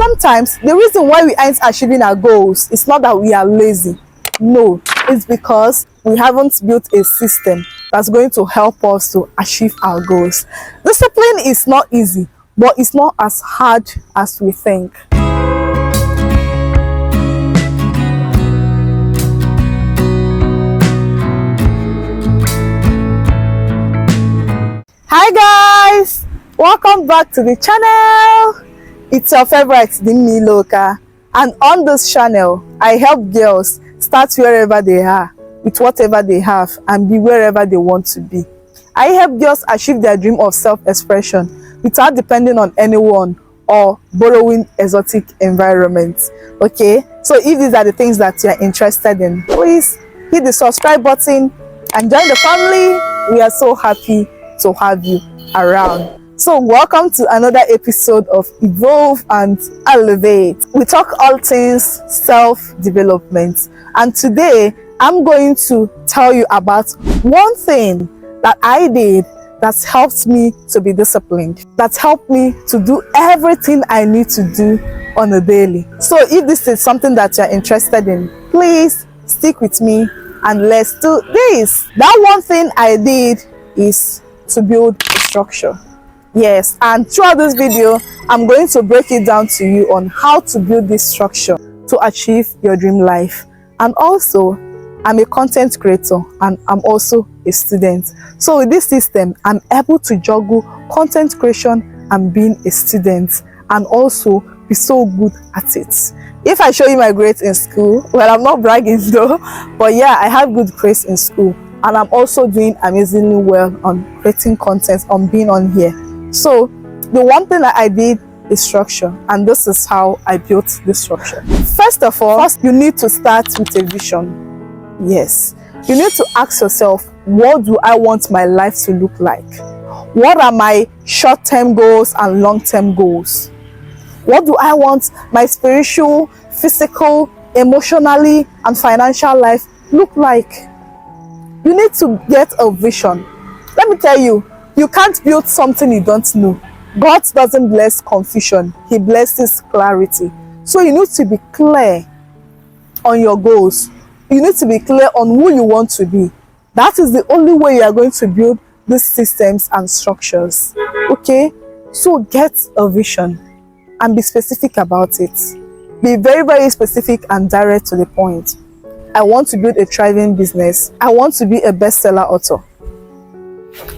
sometimes the reason why we aren't achieving our goals is not that we are lazy. No, it's because we haven't built a system that's going to help us to achieve our goals. Discipline is not easy, but it's not as hard as we think. Hi guys, welcome back to the channel. It's your favorite dimmailoka, and on this channel I help girls start wherever they are with whatever they have and be wherever they want to be. I help girls achieve their dream of self-expression without depending on anyone or borrowing exotic environments. Okay, so if these are the things that you are interested in, please hit the subscribe button and join the family. We are so happy to have you around. So welcome to another episode of Evolve and Elevate. We talk all things self-development, and today I'm going to tell you about one thing that I did that's helped me to be disciplined, that's helped me to do everything I need to do on a daily. So if this is something that you're interested in, please stick with me and let's do this. That one thing I did is to build a structure. Yes, and throughout this video I'm going to break it down to you on how to build this structure to achieve your dream life. And also, I'm a content creator and I'm also a student. So with this system, I'm able to juggle content creation and being a student, and also be so good at it. If I show you my grades in school, well, I'm not bragging though, but yeah, I have good grades in school. And I'm also doing amazingly well on creating content, on being on here. So the one thing that I did is structure, and this is how I built this structure. First of all, you need to start with a vision. Yes, you need to ask yourself, what do I want my life to look like? What are my short-term goals and long-term goals? What do I want my spiritual, physical, emotionally, and financial life look like? You need to get a vision. Let me tell you, you can't build something you don't know. God doesn't bless confusion, He blesses clarity. So you need to be clear on your goals. You need to be clear on who you want to be. That is the only way you are going to build these systems and structures. Okay? So get a vision and be specific about it. Be very, very specific and direct to the point. I want to build a thriving business. I want to be a bestseller author.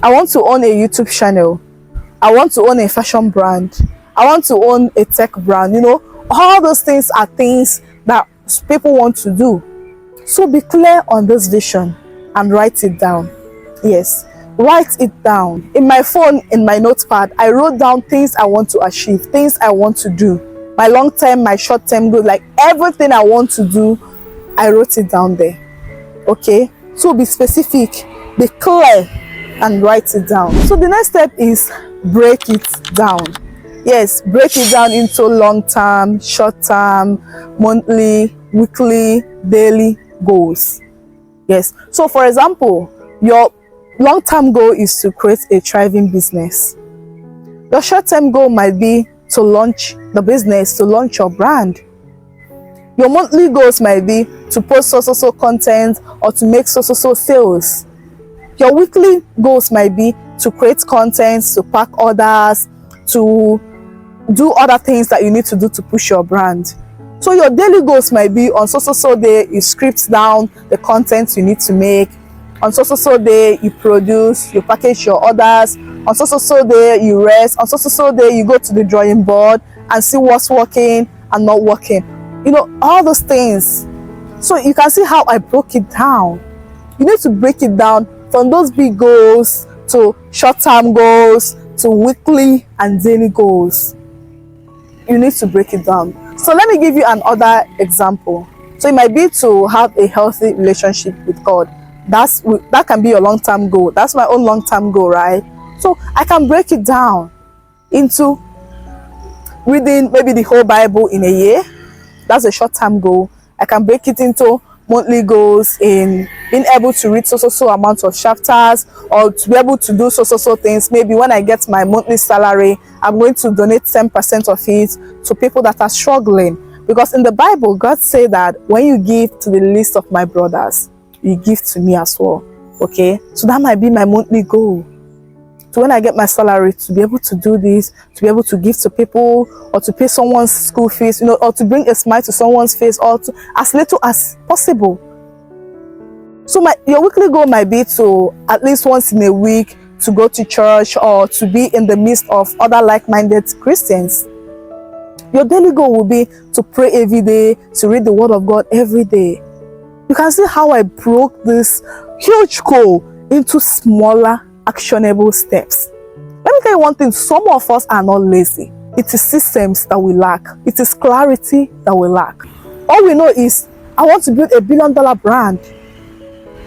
I want to own a YouTube channel. I want to own a fashion brand. I want to own a tech brand. You know, all those things are things that people want to do. So be clear on this vision and write it down. Yes, write it down. In my phone, in my notepad, I wrote down things I want to achieve, things I want to do. My long-term, my short-term goal, like everything I want to do, I wrote it down there. Okay, so be specific, be clear, and write it down. So the next step is break it down. Yes, break it down into long-term, short-term, monthly, weekly, daily goals. Yes, so for example, your long-term goal is to create a thriving business. Your short-term goal might be to launch the business, to launch your brand. Your monthly goals might be to post so content or to make so sales. Your weekly goals might be to create content, to pack orders, to do other things that you need to do to push your brand. So your daily goals might be on so day you script down the content you need to make. On so day you produce, you package your orders. On so day you rest. On so day you go to the drawing board and see what's working and not working. You know, all those things. So you can see how I broke it down. You need to break it down from those big goals to short-term goals to weekly and daily goals. You need to break it down. So let me give you another example. So it might be to have a healthy relationship with God. That can be your long-term goal. That's my own long-term goal, right? So I can break it down into reading maybe the whole Bible in a year. That's a short-term goal. I can break it into monthly goals in being able to read so amount of chapters, or to be able to do so things. Maybe when I get my monthly salary, I'm going to donate 10% of it to people that are struggling. Because in the Bible, God said that when you give to the least of my brothers, you give to me as well. Okay, so that might be my monthly goal. So when I get my salary, to be able to do this, to be able to give to people, or to pay someone's school fees, or to bring a smile to someone's face, or to as little as possible. So your weekly goal might be to at least once in a week to go to church, or to be in the midst of other like-minded Christians. Your daily goal will be to pray every day, to read the word of God every day. You can see how I broke this huge goal into smaller, actionable steps. Let me tell you one thing, some of us are not lazy. It is systems that we lack. It is clarity that we lack. All we know is, I want to build a $1 billion brand.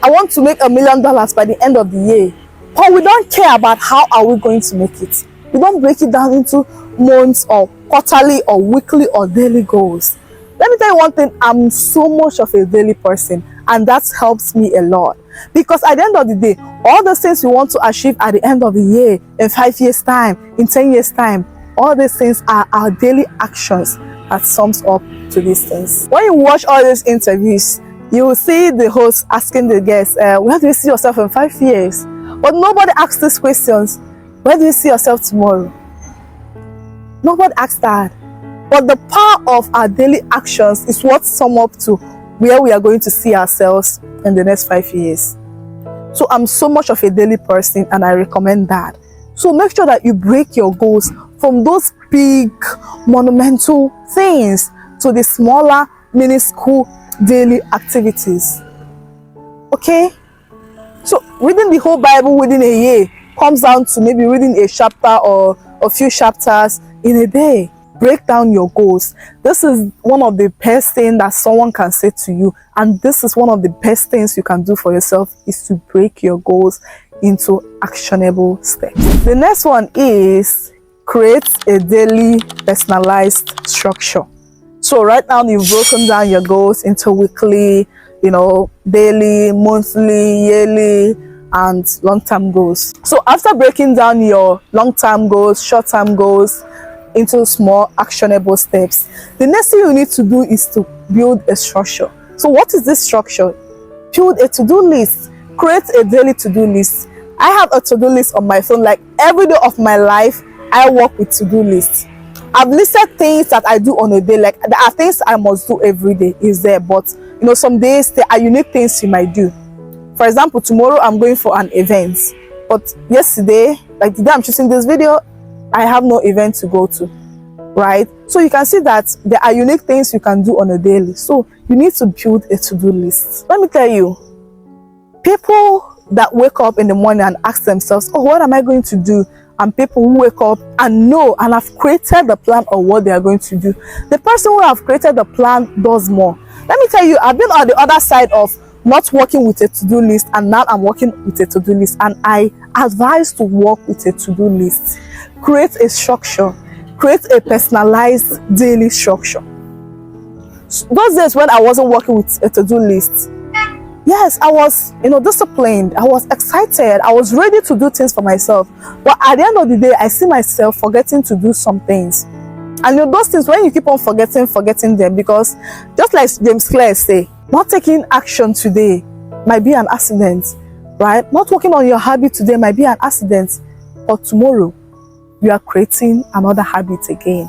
I want to make $1 million by the end of the year. But we don't care about how are we going to make it. We don't break it down into months or quarterly or weekly or daily goals. Let me tell you one thing, I'm so much of a daily person, and that helps me a lot. Because at the end of the day, all the things we want to achieve at the end of the year, in 5 years time, in 10 years time, all these things are our daily actions that sums up to these things. When you watch all these interviews, you will see the host asking the guests, where do you see yourself in 5 years? But nobody asks these questions. Where do you see yourself tomorrow? Nobody asks that. But the power of our daily actions is what sum up to where we are going to see ourselves in the next 5 years. So I'm so much of a daily person, and I recommend that. So make sure that you break your goals from those big, monumental things to the smaller, minuscule daily activities. Okay? So reading the whole Bible within a year comes down to maybe reading a chapter or a few chapters in a day. Break down your goals. This is one of the best things that someone can say to you, and this is one of the best things you can do for yourself, is to break your goals into actionable steps. The next one is create a daily personalized structure. So right now you've broken down your goals into weekly, daily, monthly, yearly, and long-term goals. So after breaking down your long-term goals, short-term goals into small actionable steps, the next thing you need to do is to build a structure. So what is this structure? Build a to-do list. Create a daily to-do list. I have a to-do list on my phone. Like every day of my life, I work with to-do lists. I've listed things that I do on a day. Like there are things I must do every day is there, but some days there are unique things you might do. For example, tomorrow I'm going for an event, but yesterday, like the day I'm shooting this video, I have no event to go to, right? So you can see that there are unique things you can do on a daily. So you need to build a to-do list. Let me tell you, people that wake up in the morning and ask themselves, oh, what am I going to do? And people who wake up and know and have created the plan of what they are going to do. The person who have created the plan does more. Let me tell you, I've been on the other side of not working with a to-do list, and now I'm working with a to-do list, and I advise to work with a to-do list. Create a structure. Create a personalized daily structure. Those days when I wasn't working with a to-do list, yes, I was, disciplined. I was excited. I was ready to do things for myself. But at the end of the day, I see myself forgetting to do some things. And those things, when you keep on forgetting them, because just like James Clear say, not taking action today might be an accident, right? Not working on your habit today might be an accident, but tomorrow you are creating another habit again.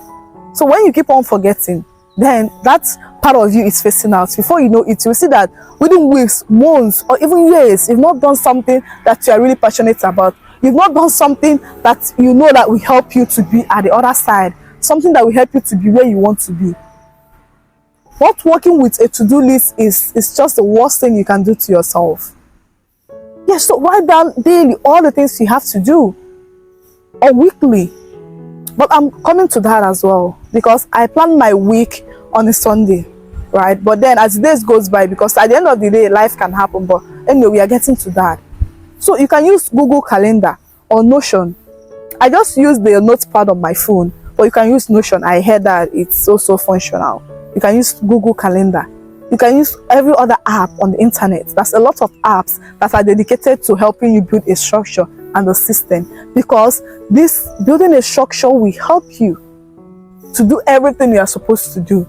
So when you keep on forgetting, then that part of you is facing out. Before you know it, you'll see that within weeks, months, or even years, you've not done something that you are really passionate about. You've not done something that you know that will help you to be at the other side, something that will help you to be where you want to be. Not working with a to-do list is just the worst thing you can do to yourself. Yes, so write down daily all the things you have to do, or weekly. But I'm coming to that as well, because I plan my week on a Sunday, right? But then as days goes by, because at the end of the day, life can happen, but anyway, we are getting to that. So you can use Google Calendar or Notion. I just use the notepad on my phone, but you can use Notion. I heard that it's also functional. You can use Google Calendar. You can use every other app on the internet. There's a lot of apps that are dedicated to helping you build a structure and a system, because this building a structure will help you to do everything you are supposed to do.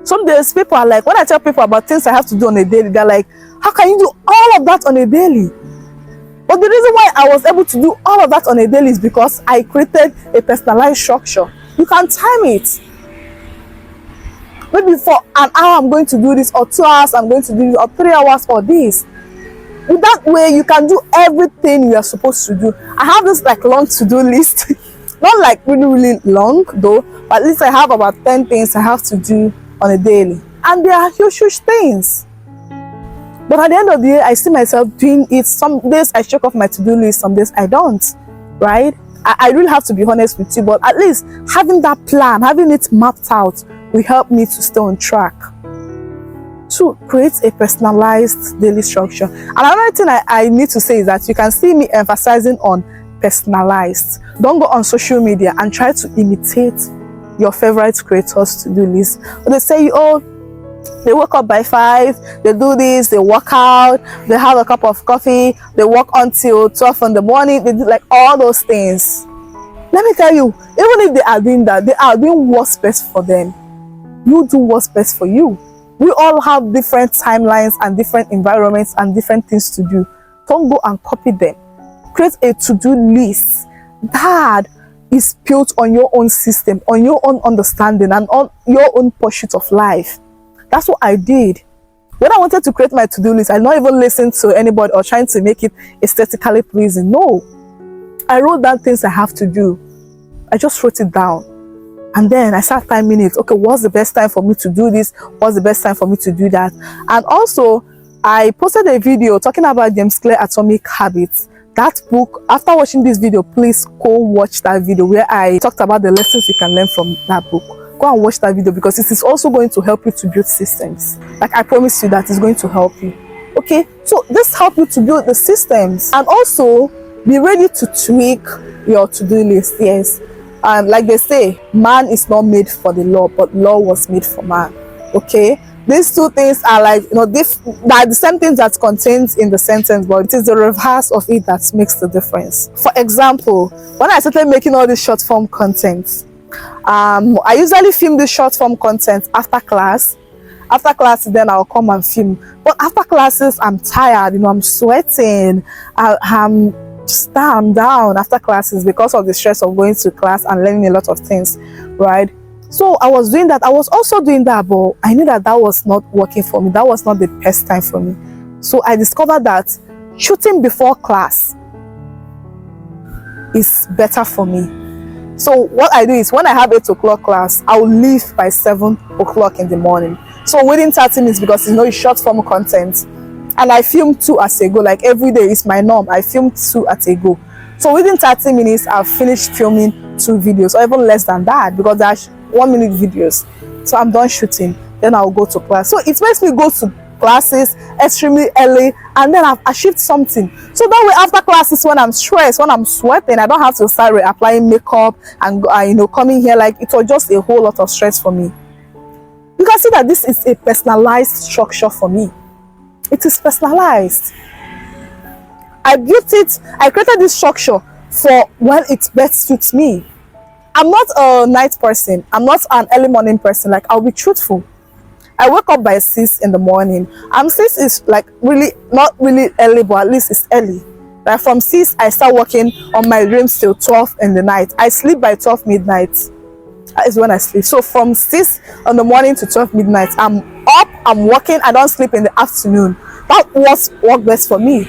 Some days people are like, when I tell people about things I have to do on a daily, they're like, how can you do all of that on a daily? But the reason why I was able to do all of that on a daily is because I created a personalized structure. You can time it. Maybe for an hour I'm going to do this, or 2 hours I'm going to do this, or 3 hours for this. In that way, you can do everything you are supposed to do. I have this like long to-do list. Not like really long though, but at least I have about 10 things I have to do on a daily. And they are huge things. But at the end of the day, I see myself doing it. Some days I check off my to-do list, some days I don't, right? I really have to be honest with you, but at least having that plan, having it mapped out will help me to stay on track. To create a personalized daily structure. Another thing I need to say is that you can see me emphasizing on personalized. Don't go on social media and try to imitate your favorite creators' to-do list. They say, oh, they wake up by 5, they do this, they work out, they have a cup of coffee, they work until 12 in the morning, they do like all those things. Let me tell you, even if they are doing that, they are doing what's best for them. You do what's best for you. We all have different timelines and different environments and different things to do. Don't go and copy them. Create a to-do list that is built on your own system, on your own understanding, and on your own pursuit of life. That's what I did. When I wanted to create my to-do list, I not even listened to anybody or trying to make it aesthetically pleasing. No. I wrote down things I have to do. I just wrote it down. And then I start timing it. Okay, what's the best time for me to do this? What's the best time for me to do that? And also, I posted a video talking about James Clear Atomic Habits. That book, after watching this video, please go watch that video where I talked about the lessons you can learn from that book. Go and watch that video, because it is also going to help you to build systems. Like I promise you that it's going to help you. Okay, so this helps you to build the systems, and also be ready to tweak your to-do list. Yes. Like they say, man is not made for the law, but law was made for man. Okay, these two things are like, they are the same things that contains in the sentence, but it is the reverse of it that makes the difference. For example, when I started making all this short form content, I usually film the short form content after class. After classes, then I'll come and film. But after classes, I'm tired. I'm sweating. I'm down after classes because of the stress of going to class and learning a lot of things, right? So I was doing that. I was also doing that, but I knew that was not working for me. That was not the best time for me. So I discovered that shooting before class is better for me. So what I do is, when I have 8 o'clock class, I will leave by 7 o'clock in the morning. So within 30 minutes, because it's short form content, and I film 2 as a go. Like every day is my norm. I film 2 at a go. So within 30 minutes, I've finished filming 2 videos, or even less than that, because they're 1-minute videos. So I'm done shooting. Then I'll go to class. So it makes me go to classes extremely early, and then I've achieved something. So that way, after classes, when I'm stressed, when I'm sweating, I don't have to start applying makeup and coming here. Like, it was just a whole lot of stress for me. You can see that this is a personalized structure for me. It is personalized. I built it, I created this structure for when it best suits me. I'm not a night person. I'm not an early morning person. Like, I'll be truthful. I wake up by 6 in the morning. 6 is like really, not really early, but at least it's early. Like from 6, I start working on my dreams till 12 in the night. I sleep by 12 midnight. That is when I sleep. So from 6 in the morning to 12 midnight, I'm up, I'm working, I don't sleep in the afternoon. That works best for me.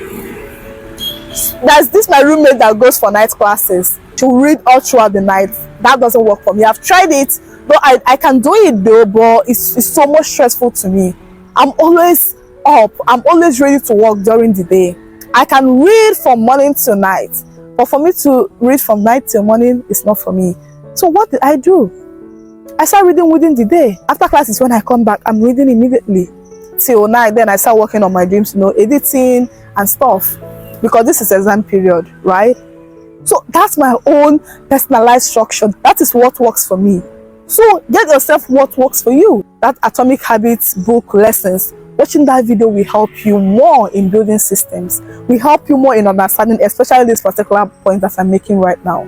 There's this my roommate that goes for night classes. She'll read all throughout the night. That doesn't work for me. I've tried it, but I can do it though, but it's so much stressful to me. I'm always up. I'm always ready to work during the day. I can read from morning till night, but for me to read from night till morning is not for me. So what did I do? I start reading within the day. After class is when I come back, I'm reading immediately till night. Then I start working on my dreams, editing and stuff, because this is exam period, right? So that's my own personalized structure. That is what works for me. So get yourself what works for you. That Atomic Habits book lessons, watching that video will help you more in building systems, will help you more in understanding, especially this particular point that I'm making right now.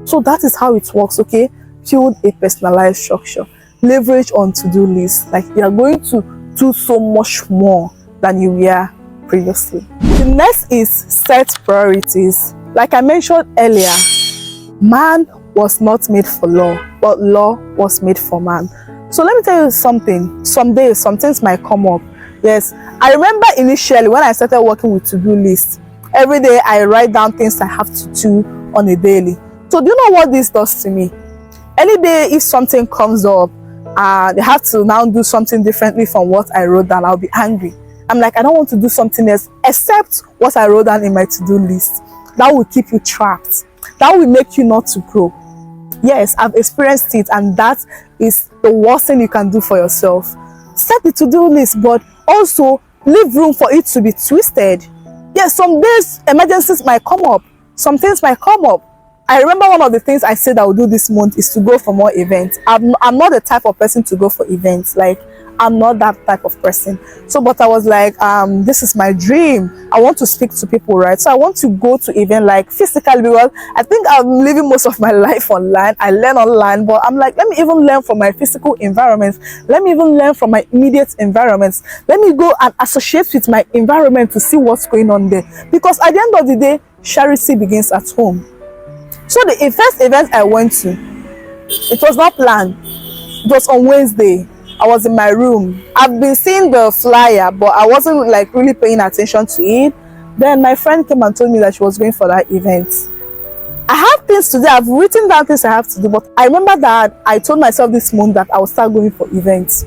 So that is how it works, okay? Build a personalized structure. Leverage on to-do lists. Like, you are going to do so much more than you were previously. The next is set priorities. Like I mentioned earlier, man was not made for law, but law was made for man. So let me tell you something. Some days, some things might come up. Yes, I remember initially when I started working with to-do lists, every day I write down things I have to do on a daily. So do you know what this does to me? Any day if something comes up, they have to now do something differently from what I wrote down, I'll be angry. I'm like, I don't want to do something else except what I wrote down in my to-do list. That will keep you trapped. That will make you not to grow. Yes, I've experienced it, and that is the worst thing you can do for yourself. Set the to-do list, but also leave room for it to be twisted. Yes, some days emergencies might come up. Some things might come up. I remember one of the things I said I would do this month is to go for more events. I'm not the type of person to go for events. Like, I'm not that type of person. So, but I was like, this is my dream. I want to speak to people, right? So I want to go to event like physically, because I think I'm living most of my life online. I learn online, but I'm like, let me even learn from my physical environments. Let me even learn from my immediate environments. Let me go and associate with my environment to see what's going on there. Because at the end of the day, charity begins at home. So the first event I went to, it was not planned. It was on Wednesday. I was in my room. I've been seeing the flyer, but I wasn't like really paying attention to it. Then my friend came and told me that she was going for that event. I have things to do. I've written down things I have to do, but I remember that I told myself this month that I would start going for events.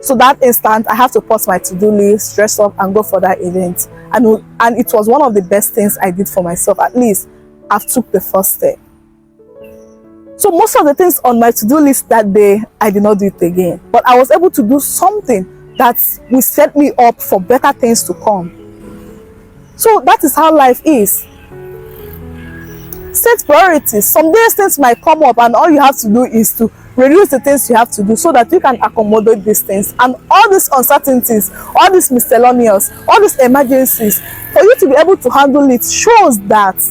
So that instant, I have to pause my to-do list, dress up, and go for that event. And it was one of the best things I did for myself. At least I've took the first step. So most of the things on my to-do list that day, I did not do it again. But I was able to do something that will set me up for better things to come. So that is how life is. Set priorities. Some days things might come up, and all you have to do is to reduce the things you have to do so that you can accommodate these things. And all these uncertainties, all these miscellaneous, all these emergencies, for you to be able to handle it shows that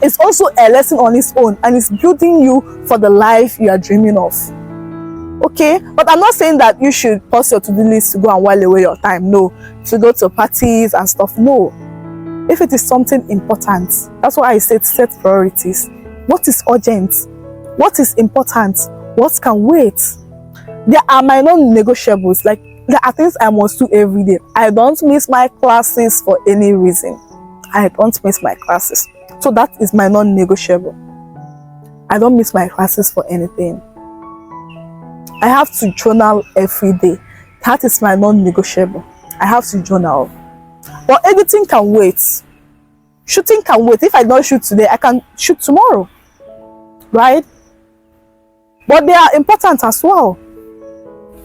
it's also a lesson on its own, and it's building you for the life you are dreaming of. Okay? But I'm not saying that you should pause your to-do list to go and while away your time. No. To go to parties and stuff. No. If it is something important, that's why I said set priorities. What is urgent? What is important? What can wait? There are my non-negotiables. Like, there are things I must do every day. I don't miss my classes for any reason. I don't miss my classes. So that is my non-negotiable. I don't miss my classes for anything. I have to journal every day. That is my non-negotiable. I have to journal. But editing can wait. Shooting can wait. If I don't shoot today, I can shoot tomorrow. Right? But they are important as well.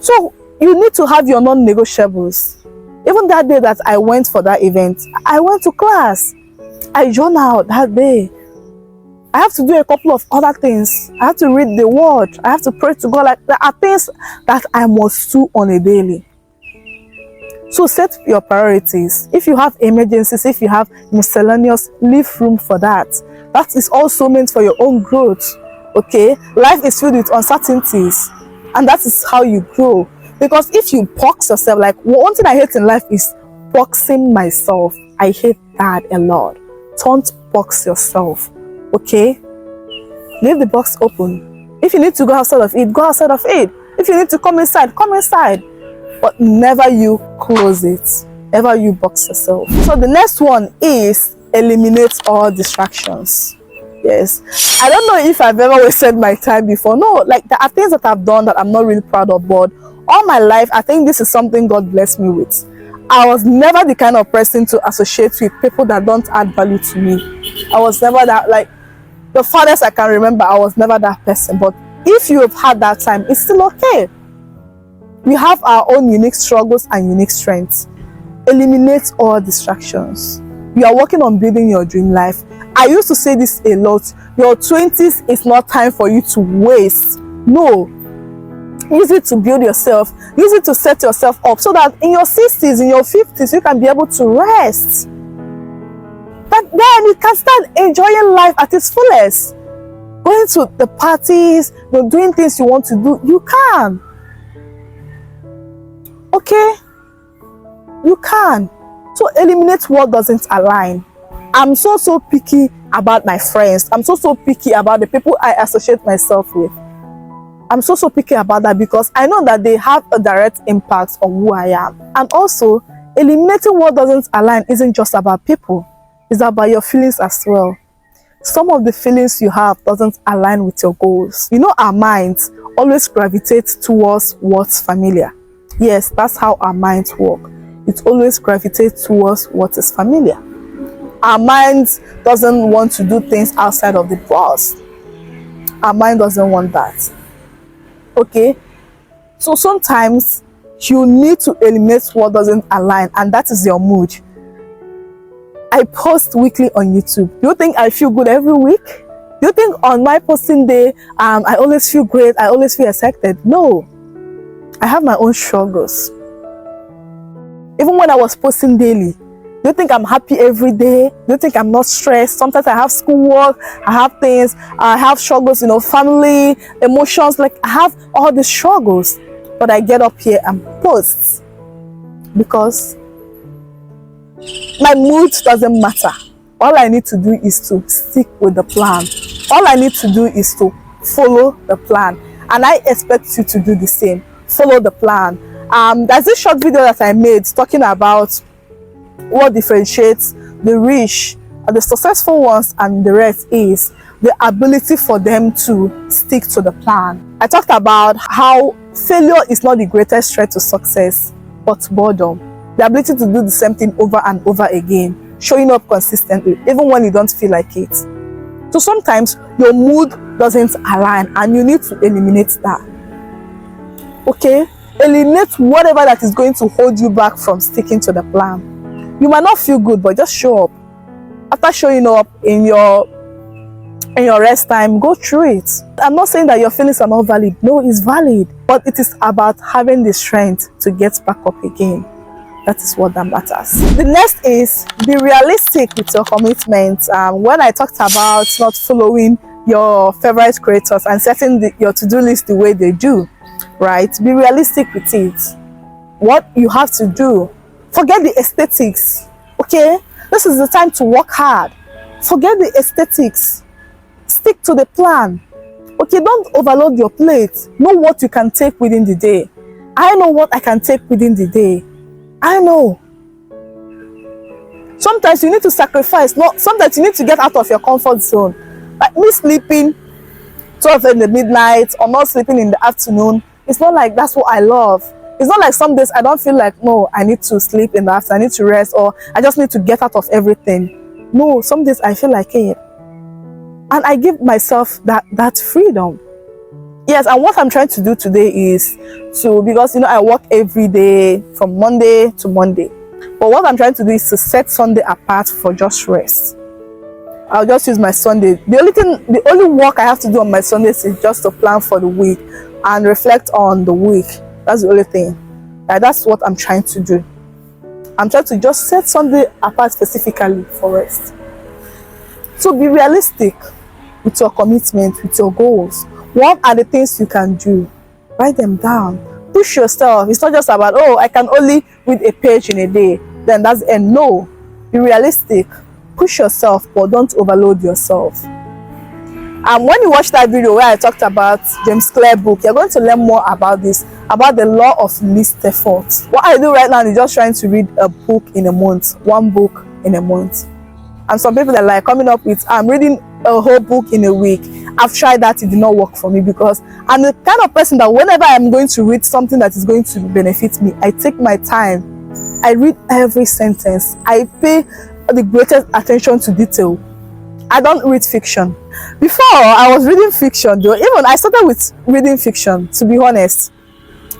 So you need to have your non-negotiables. Even that day that I went for that event, I went to class. I journaled that day. I have to do a couple of other things. I have to read the word. I have to pray to God. Like, there are things that I must do on a daily. So set your priorities. If you have emergencies, if you have miscellaneous, leave room for that. That is also meant for your own growth. Okay? Life is filled with uncertainties, and that is how you grow. Because if you box yourself, like, one thing I hate in life is boxing myself. I hate that a lot. Don't box yourself. Okay? Leave the box open. If you need to go outside of it, go outside of it. If you need to come inside, come inside. But never you close it. Never you box yourself. So the next one is eliminate all distractions. Yes. I don't know if I've ever wasted my time before. No, like, there are things that I've done that I'm not really proud of, but all my life, I think this is something God blessed me with. I was never the kind of person to associate with people that don't add value to me. I was never that, like, the farthest I can remember, I was never that person. But if you have had that time, it's still okay. We have our own unique struggles and unique strengths. Eliminate all distractions. You are working on building your dream life. I used to say this a lot. Your 20s is not time for you to waste. No. Use it to build yourself. Use it to set yourself up so that in your 60s, in your 50s, you can be able to rest. But then you can start enjoying life at its fullest. Going to the parties, doing things you want to do, you can. Okay? You can. So eliminate what doesn't align. I'm so picky about my friends. I'm so picky about the people I associate myself with. I'm so picky about that because I know that they have a direct impact on who I am. And also, eliminating what doesn't align isn't just about people. It's about your feelings as well. Some of the feelings you have doesn't align with your goals. You know, our minds always gravitate towards what's familiar. Yes, that's how our minds work. It always gravitates towards what is familiar. Our mind doesn't want to do things outside of the box. Our mind doesn't want that. Okay? So sometimes you need to eliminate what doesn't align, and that is your mood. I post weekly on YouTube. Do you think I feel good every week? Do you think on my posting day, I always feel great, I always feel excited? No. I have my own struggles. Even when I was posting daily, do you think I'm happy every day? Do you think I'm not stressed? Sometimes I have schoolwork, I have things, I have struggles, family, emotions, like I have all these struggles. But I get up here and post because my mood doesn't matter. All I need to do is to stick with the plan. All I need to do is to follow the plan. And I expect you to do the same. Follow the plan. There's this short video that I made talking about what differentiates the rich, the successful ones, and the rest is the ability for them to stick to the plan. I talked about how failure is not the greatest threat to success, but boredom. The ability to do the same thing over and over again, showing up consistently, even when you don't feel like it. So sometimes your mood doesn't align and you need to eliminate that. Okay? Eliminate whatever that is going to hold you back from sticking to the plan. You might not feel good, but just show up. After showing up in your rest time, go through it. I'm not saying that your feelings are not valid. No, it's valid. But it is about having the strength to get back up again. That is what that matters. The next is be realistic with your commitment. When I talked about not following your favorite creators and setting your to-do list the way they do, right? Be realistic with it. What you have to do. Forget the aesthetics. Okay? This is the time to work hard. Forget the aesthetics. Stick to the plan. Okay, don't overload your plate. Know what you can take within the day. I know what I can take within the day. I know. Sometimes you need to sacrifice. Sometimes you need to get out of your comfort zone. Like me sleeping 12 in the midnight or not sleeping in the afternoon. It's not like that's what I love. It's not like some days I don't feel like, no, I need to sleep in the afternoon, I need to rest, or I just need to get out of everything. No, some days I feel like it. And I give myself that freedom. Yes, and what I'm trying to do today is because I work every day from Monday to Monday. But what I'm trying to do is to set Sunday apart for just rest. I'll just use my Sunday. The only work I have to do on my Sundays is just to plan for the week and reflect on the week. That's the only thing. That's what I'm trying to do. I'm trying to just set Sunday apart specifically for rest. So be realistic with your commitment, with your goals. What are the things you can do? Write them down. Push yourself. It's not just about, I can only read a page in a day. Then that's the end. No. Be realistic. Push yourself, but don't overload yourself. And when you watch that video where I talked about James Clear's book, you're going to learn more about this, about the law of least effort. What I do right now is just trying to read a book in a month, one book in a month. And some people are like coming up with, I'm reading a whole book in a week. I've tried that, it did not work for me because I'm the kind of person that whenever I'm going to read something that is going to benefit me, I take my time. I read every sentence. I pay the greatest attention to detail. I don't read fiction. Before, I was reading fiction though. Even I started with reading fiction, to be honest.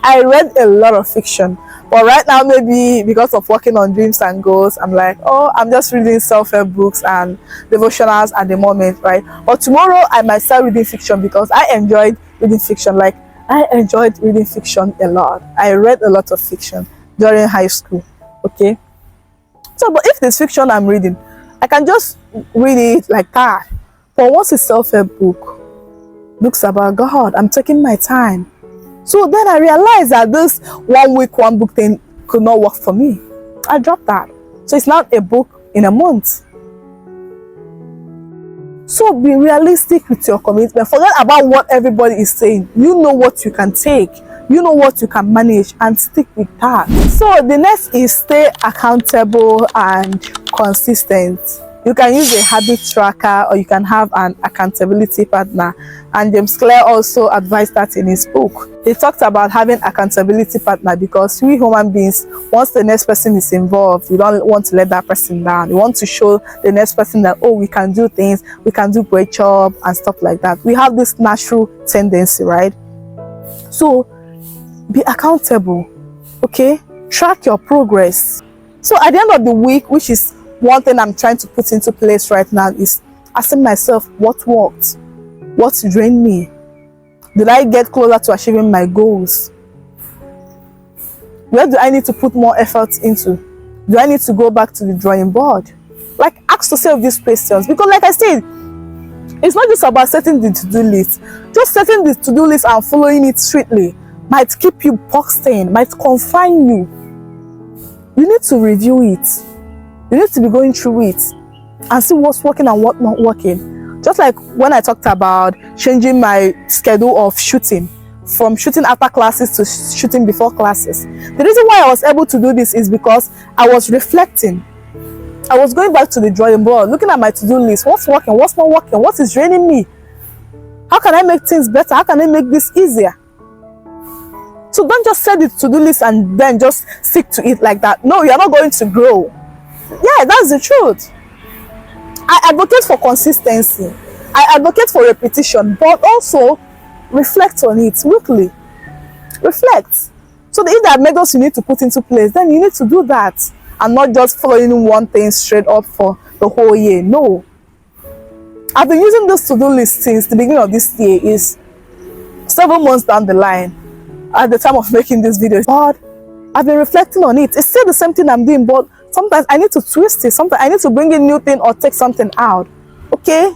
I read a lot of fiction. But right now, maybe because of working on dreams and goals, I'm like, I'm just reading self-help books and devotionals at the moment, right? But tomorrow, I might start reading fiction because I enjoyed reading fiction. Like, I enjoyed reading fiction a lot. I read a lot of fiction during high school. Okay, so but if there's fiction I'm reading, I can just read it like that. But once it's self-help book, books about God, I'm taking my time. So then I realized that this 1 week, one book thing could not work for me. I dropped that. So it's not a book in a month. So be realistic with your commitment. Forget about what everybody is saying. You know what you can take. You know what you can manage, and stick with that. So the next is stay accountable and consistent. You can use a habit tracker, or you can have an accountability partner. And James Clear also advised that in his book. He talked about having accountability partner because we human beings, once the next person is involved, we don't want to let that person down. We want to show the next person that, oh, we can do things, we can do great job and stuff like that. We have this natural tendency, right? So be accountable, okay? Track your progress. So at the end of the week, which is one thing I'm trying to put into place right now, is asking myself what worked, what drained me. Did I get closer to achieving my goals? Where do I need to put more effort into? Do I need to go back to the drawing board? Like, ask yourself these questions, because like I said, it's not just about setting the to-do list. Just setting the to-do list and following it strictly might keep you boxed in, might confine you. You need to review it. You need to be going through it and see what's working and what not working. Just like when I talked about changing my schedule of shooting from shooting after classes to shooting before classes. The reason why I was able to do this is because I was reflecting. I was going back to the drawing board, looking at my to-do list. What's working? What's not working? What is draining me? How can I make things better? How can I make this easier? So don't just set the to-do list and then just stick to it like that. No, you're not going to grow. Yeah, that's the truth. I advocate for consistency. I advocate for repetition, but also reflect on it weekly. Reflect. So if there are methods you need to put into place, then you need to do that and not just following one thing straight up for the whole year. No. I've been using this to-do list since the beginning of this year. Is 7 months down the line at the time of making this video. But I've been reflecting on it. It's still the same thing I'm doing, but sometimes I need to twist it. Sometimes I need to bring in new thing or take something out. Okay?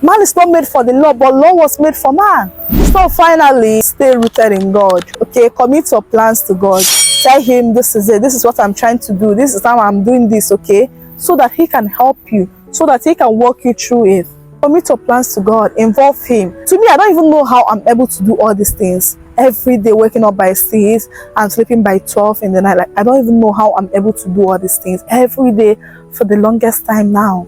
Man is not made for the law, but law was made for man. So finally, stay rooted in God. Okay? Commit your plans to God. Tell him, this is it. This is what I'm trying to do. This is how I'm doing this, okay? So that he can help you. So that he can walk you through it. Commit your plans to God. Involve him. To me, I don't even know how I'm able to do all these things. Every day waking up by 6 and sleeping by 12 in the night. Like, I don't even know how I'm able to do all these things every day for the longest time now.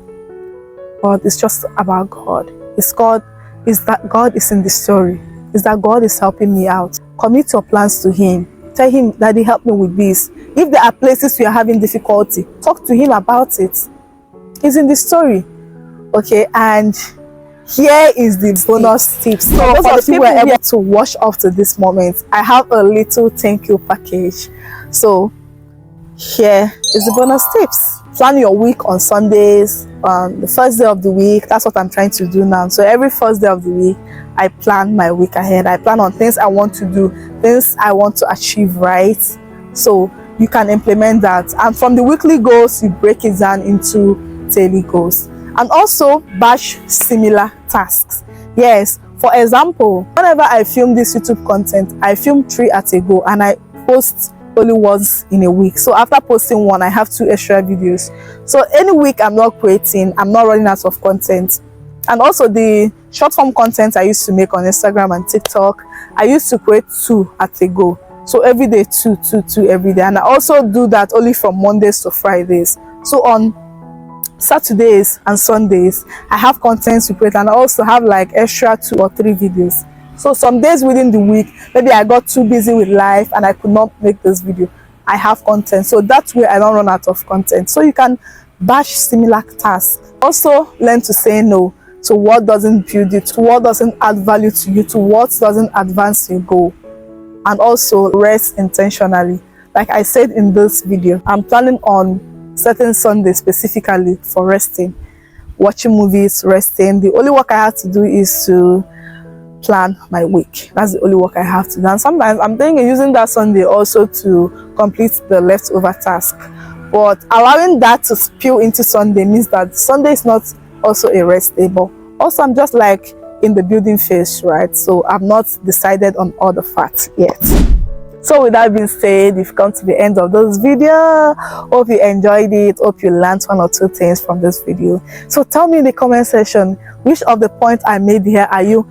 But it's just about God. It's God. Is that God is in the story. Is that God is helping me out. Commit your plans to him. Tell him, Daddy, help me with this. If there are places you are having difficulty, talk to him about it. He's in the story. Okay, and here is the bonus tips. So those of you who are able to watch up to this moment, I have a little thank you package. So here is the bonus tips. Plan your week on Sundays, the first day of the week. That's what I'm trying to do now. So every first day of the week, I plan my week ahead. I plan on things I want to do, things I want to achieve, right? So you can implement that. And from the weekly goals, you break it down into daily goals. And also batch similar tasks. Yes, for example, whenever I film this YouTube content, I film 3 at a go and I post only once in a week. So after posting one, I have 2 extra videos. So any week I'm not creating, I'm not running out of content. And also the short form content I used to make on Instagram and TikTok, I used to create 2 at a go. So every day, 2 every day. And I also do that only from Mondays to Fridays. So on Saturdays and Sundays, I have content to create, and I also have like extra 2 or 3 videos. So some days within the week, maybe I got too busy with life and I could not make this video. I have content, so that way I don't run out of content. So you can batch similar tasks. Also learn to say no to what doesn't build you, to what doesn't add value to you, to what doesn't advance your goal. And also rest intentionally. Like I said in this video, I'm planning on certain Sundays specifically for resting, watching movies, resting. The only work I have to do is to plan my week. That's the only work I have to do. And sometimes I'm thinking using that Sunday also to complete the leftover task. But allowing that to spill into Sunday means that Sunday is not also a rest day. But also I'm just like in the building phase, right? So I've not decided on all the facts yet. So with that being said, we've come to the end of this video. Hope you enjoyed it. Hope you learned one or two things from this video. So tell me in the comment section, which of the points I made here are you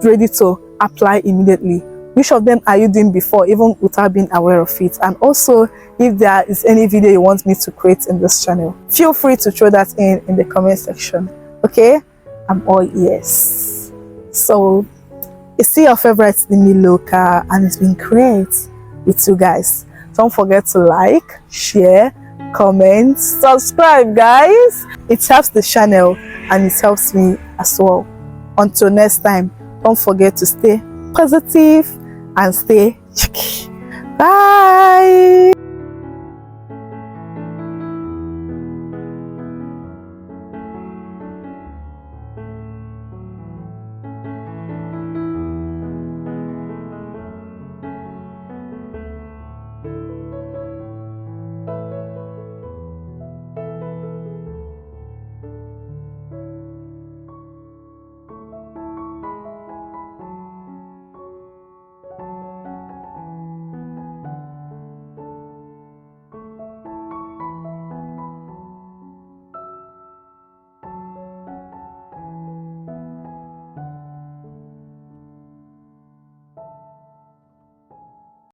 ready to apply immediately? Which of them are you doing before, even without being aware of it? And also, if there is any video you want me to create in this channel, feel free to throw that in the comment section. Okay, I'm all ears. So it's still your favorite Dimmailoka, and it's been great with you guys. Don't forget to like, share, comment, subscribe, guys. It helps the channel and it helps me as well. Until next time, don't forget to stay positive and stay cheeky. Bye.